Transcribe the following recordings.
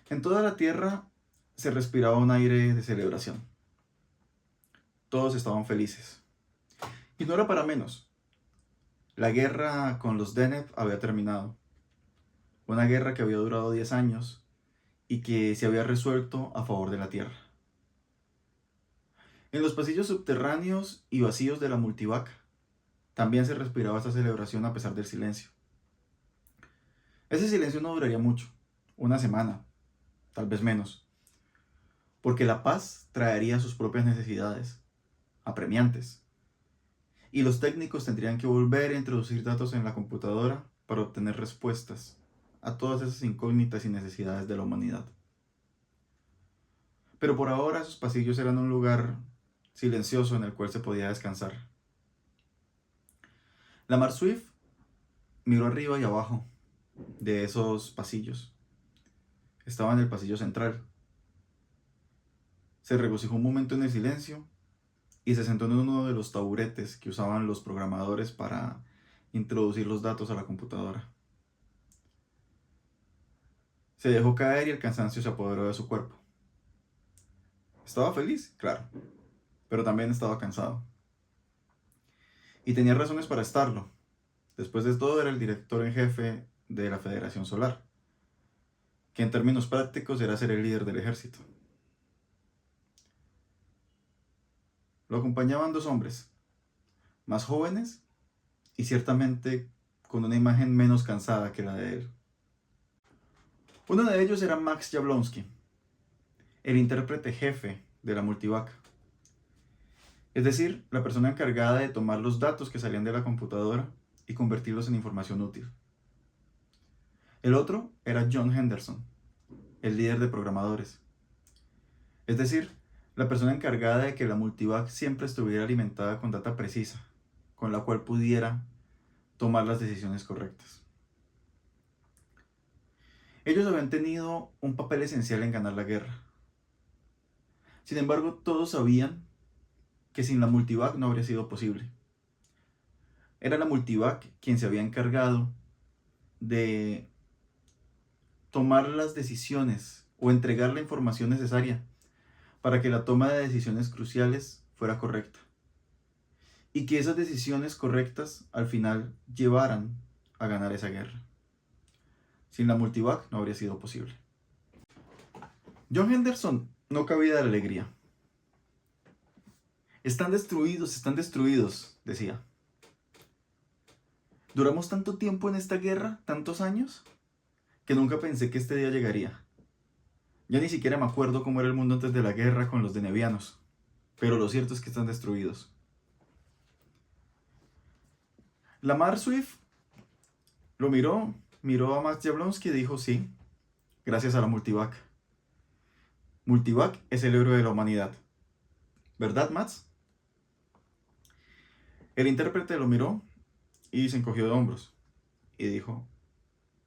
En toda la Tierra se respiraba un aire de celebración. Todos estaban felices. Y no era para menos. La guerra con los Deneb había terminado. Una guerra que había durado 10 años y que se había resuelto a favor de la Tierra. En los pasillos subterráneos y vacíos de la Multivac también se respiraba esta celebración a pesar del silencio. Ese silencio no duraría mucho, una semana, tal vez menos, porque la paz traería sus propias necesidades, apremiantes, y los técnicos tendrían que volver a introducir datos en la computadora para obtener respuestas a todas esas incógnitas y necesidades de la humanidad. Pero por ahora esos pasillos eran un lugar silencioso en el cual se podía descansar. La Mar Swift miró arriba y abajo de esos pasillos. Estaba en el pasillo central. Se regocijó un momento en el silencio y se sentó en uno de los taburetes que usaban los programadores para introducir los datos a la computadora. Se dejó caer y el cansancio se apoderó de su cuerpo. Estaba feliz, claro, pero también estaba cansado. Y tenía razones para estarlo. Después de todo era el director en jefe de la Federación Solar, que en términos prácticos era ser el líder del ejército. Lo acompañaban dos hombres, más jóvenes y ciertamente con una imagen menos cansada que la de él. Uno de ellos era Max Jablonski, el intérprete jefe de la Multivac, es decir, la persona encargada de tomar los datos que salían de la computadora y convertirlos en información útil. El otro era John Henderson, el líder de programadores, es decir, la persona encargada de que la Multivac siempre estuviera alimentada con data precisa, con la cual pudiera tomar las decisiones correctas. Ellos habían tenido un papel esencial en ganar la guerra. Sin embargo, todos sabían que sin la Multivac no habría sido posible. Era la Multivac quien se había encargado de tomar las decisiones o entregar la información necesaria para que la toma de decisiones cruciales fuera correcta. Y que esas decisiones correctas al final llevaran a ganar esa guerra. Sin la Multivac no habría sido posible. John Henderson no cabía de alegría. Están destruidos, decía. Duramos tanto tiempo en esta guerra, tantos años, que nunca pensé que este día llegaría. Ya ni siquiera me acuerdo cómo era el mundo antes de la guerra con los denevianos, pero lo cierto es que están destruidos. La Mar Swift lo miró a Max Jablonski y dijo sí, gracias a la Multivac. Multivac es el héroe de la humanidad. ¿Verdad, Max? El intérprete lo miró y se encogió de hombros y dijo,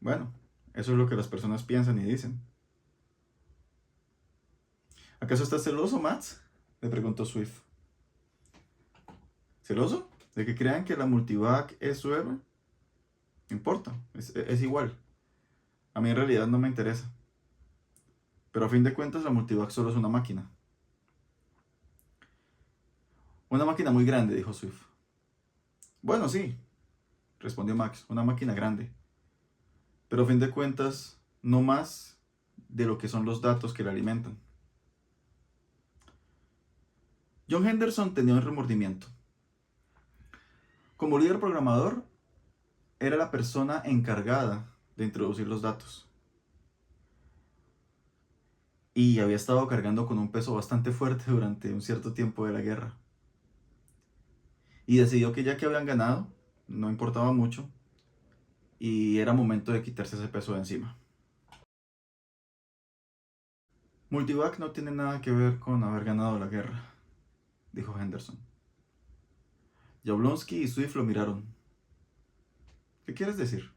bueno, eso es lo que las personas piensan y dicen. ¿Acaso estás celoso, Max?, le preguntó Swift. ¿Celoso? ¿De que crean que la Multivac es su héroe? No importa, es igual. A mí en realidad no me interesa. Pero a fin de cuentas la Multivac solo es una máquina. Una máquina muy grande, dijo Swift. Bueno, sí, respondió Max, una máquina grande. Pero a fin de cuentas, no más de lo que son los datos que la alimentan. John Henderson tenía un remordimiento. Como líder programador, era la persona encargada de introducir los datos. Y había estado cargando con un peso bastante fuerte durante un cierto tiempo de la guerra. Y decidió que ya que habían ganado, no importaba mucho, y era momento de quitarse ese peso de encima. Multivac no tiene nada que ver con haber ganado la guerra, dijo Henderson. Jablonski y Swift lo miraron. ¿Qué quieres decir?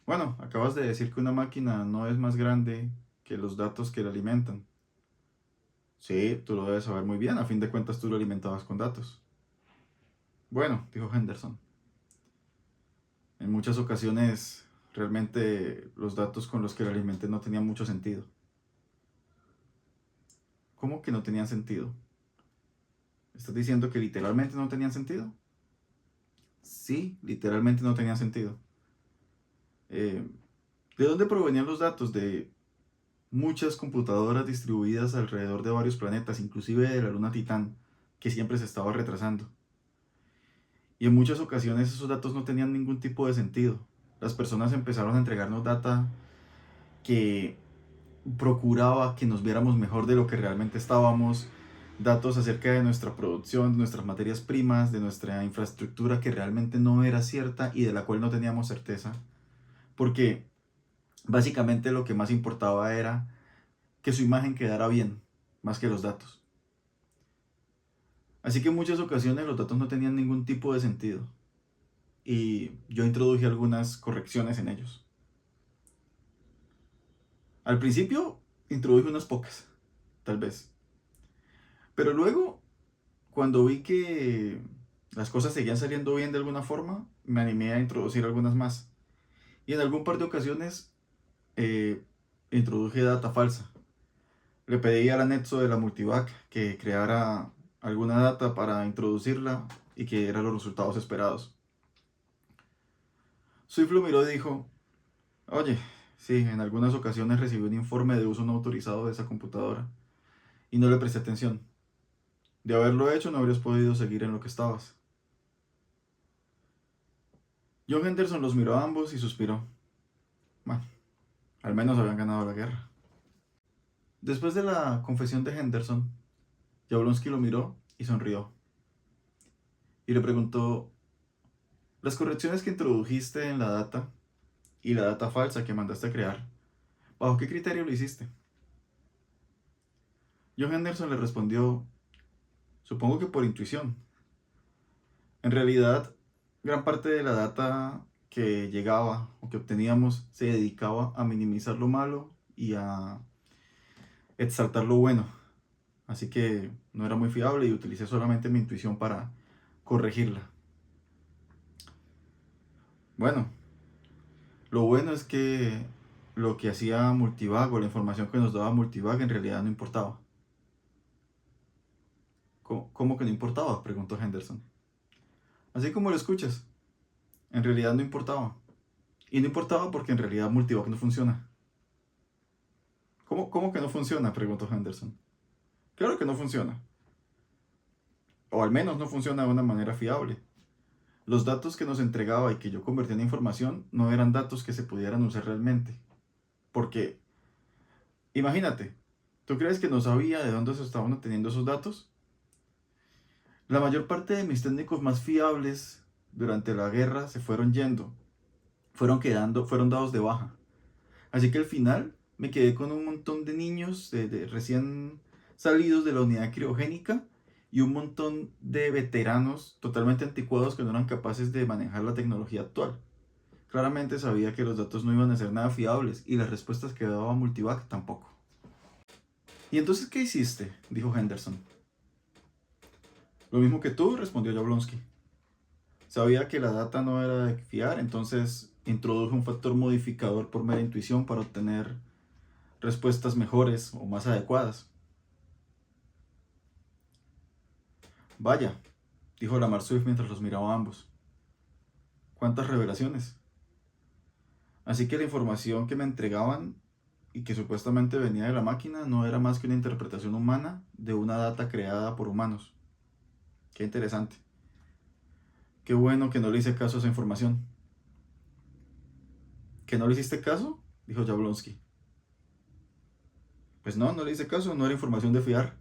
Bueno, acabas de decir que una máquina no es más grande que los datos que la alimentan. Sí, tú lo debes saber muy bien, a fin de cuentas tú lo alimentabas con datos. Bueno, dijo Henderson. En muchas ocasiones realmente los datos con los que la alimenté no tenían mucho sentido. ¿Cómo que no tenían sentido? ¿Estás diciendo que literalmente no tenían sentido? Sí, literalmente no tenían sentido. Eh, ¿De dónde provenían los datos? De muchas computadoras distribuidas alrededor de varios planetas, inclusive de la luna Titán, que siempre se estaba retrasando. Y en muchas ocasiones esos datos no tenían ningún tipo de sentido. Las personas empezaron a entregarnos data que procuraba que nos viéramos mejor de lo que realmente estábamos, datos acerca de nuestra producción, de nuestras materias primas, de nuestra infraestructura que realmente no era cierta y de la cual no teníamos certeza, porque básicamente lo que más importaba era que su imagen quedara bien, más que los datos. Así que en muchas ocasiones los datos no tenían ningún tipo de sentido y yo introduje algunas correcciones en ellos. Al principio introduje unas pocas, tal vez, pero luego cuando vi que las cosas seguían saliendo bien de alguna forma, me animé a introducir algunas más. Y en algún par de ocasiones eh, introduje data falsa. Le pedí a la Netso de la Multivac que creara alguna data para introducirla y que diera los resultados esperados. Swift lo miró y dijo, oye, sí, en algunas ocasiones recibí un informe de uso no autorizado de esa computadora y no le presté atención. De haberlo hecho no habrías podido seguir en lo que estabas. John Henderson los miró a ambos y suspiró. Bueno, al menos habían ganado la guerra. Después de la confesión de Henderson, Jablonski lo miró y sonrió. Y le preguntó, las correcciones que introdujiste en la data y la data falsa que mandaste a crear, ¿bajo qué criterio lo hiciste? John Henderson le respondió, supongo que por intuición. En realidad, gran parte de la data que llegaba o que obteníamos se dedicaba a minimizar lo malo y a exaltar lo bueno. Así que no era muy fiable y utilicé solamente mi intuición para corregirla. Bueno, lo bueno es que lo que hacía Multivac o la información que nos daba Multivac en realidad no importaba. ¿Cómo que no importaba? Preguntó Henderson. Así como lo escuchas, en realidad no importaba. Y no importaba porque en realidad Multivac no funciona. ¿Cómo que no funciona? Preguntó Henderson. Claro que no funciona. O al menos no funciona de una manera fiable. Los datos que nos entregaba y que yo convertí en información no eran datos que se pudieran usar realmente. Porque, imagínate, ¿tú crees que no sabía de dónde se estaban obteniendo esos datos? La mayor parte de mis técnicos más fiables durante la guerra se fueron yendo, fueron dados de baja. Así que al final me quedé con un montón de niños de recién salidos de la unidad criogénica y un montón de veteranos totalmente anticuados que no eran capaces de manejar la tecnología actual. Claramente sabía que los datos no iban a ser nada fiables y las respuestas que daba Multivac tampoco. ¿Y entonces qué hiciste? Dijo Henderson. Lo mismo que tú, respondió Jablonski. Sabía que la data no era de fiar, entonces introduje un factor modificador por mera intuición para obtener respuestas mejores o más adecuadas. Vaya, dijo Lamar Swift mientras los miraba a ambos. ¿Cuántas revelaciones? Así que la información que me entregaban y que supuestamente venía de la máquina no era más que una interpretación humana de una data creada por humanos. Qué interesante. Qué bueno que no le hice caso a esa información. ¿Que no le hiciste caso? Dijo Jablonski. Pues no le hice caso, no era información de fiar.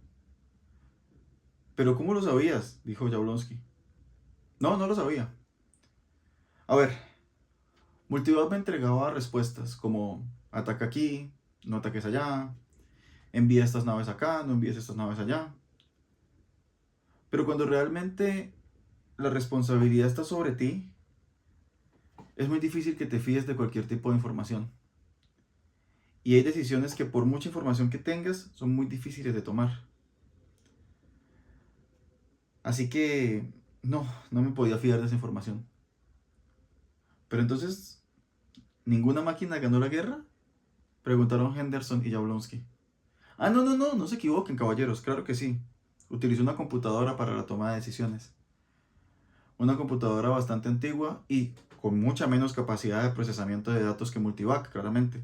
¿Pero cómo lo sabías? Dijo Jablonski. No lo sabía. A ver, Multivac me entregaba respuestas como ataca aquí, no ataques allá, envía estas naves acá, no envíes estas naves allá. Pero cuando realmente la responsabilidad está sobre ti, es muy difícil que te fíes de cualquier tipo de información. Y hay decisiones que por mucha información que tengas son muy difíciles de tomar. Así que no me podía fiar de esa información. Pero entonces, ¿Ninguna máquina ganó la guerra? Preguntaron Henderson y Jablonski. Ah, no se equivoquen, caballeros, claro que sí. Utilizó una computadora para la toma de decisiones. Una computadora bastante antigua y con mucha menos capacidad de procesamiento de datos que Multivac, claramente.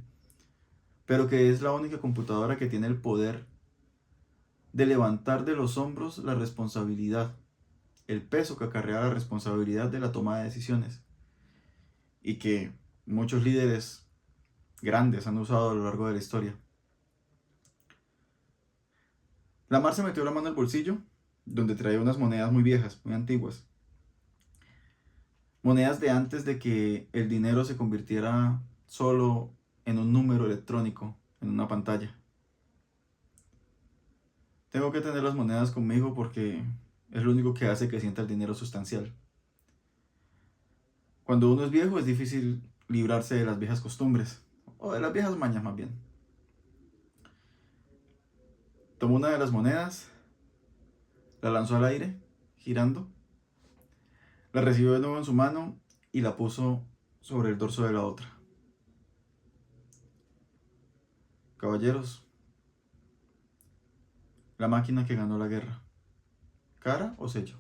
Pero que es la única computadora que tiene el poder de levantar de los hombros la responsabilidad, el peso que acarrea la responsabilidad de la toma de decisiones. Y que muchos líderes grandes han usado a lo largo de la historia. Lamar se metió la mano al bolsillo, donde traía unas monedas muy viejas, muy antiguas. Monedas de antes de que el dinero se convirtiera solo en un número electrónico, en una pantalla. Tengo que tener las monedas conmigo porque es lo único que hace que sienta el dinero sustancial. Cuando uno es viejo es difícil librarse de las viejas costumbres, o de las viejas mañas más bien. Tomó una de las monedas, la lanzó al aire, girando, la recibió de nuevo en su mano y la puso sobre el dorso de la otra. Caballeros, la máquina que ganó la guerra. ¿Cara o sello?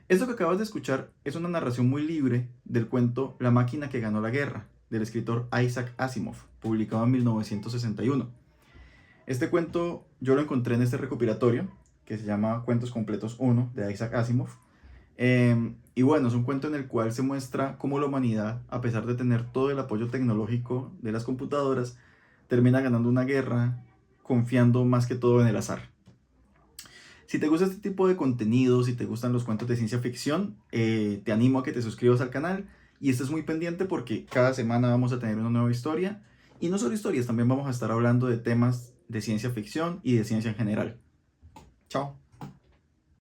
Esto que acabas de escuchar es una narración muy libre del cuento La máquina que ganó la guerra, del escritor Isaac Asimov, publicado en 1961. Este cuento yo lo encontré en este recopilatorio, que se llama Cuentos Completos 1, de Isaac Asimov. Y bueno, es un cuento en el cual se muestra cómo la humanidad, a pesar de tener todo el apoyo tecnológico de las computadoras, termina ganando una guerra confiando más que todo en el azar. Si te gusta este tipo de contenido, si te gustan los cuentos de ciencia ficción, te animo a que te suscribas al canal y estés muy pendiente porque cada semana vamos a tener una nueva historia. Y no solo historias, también vamos a estar hablando de temas de ciencia ficción y de ciencia en general. Chao.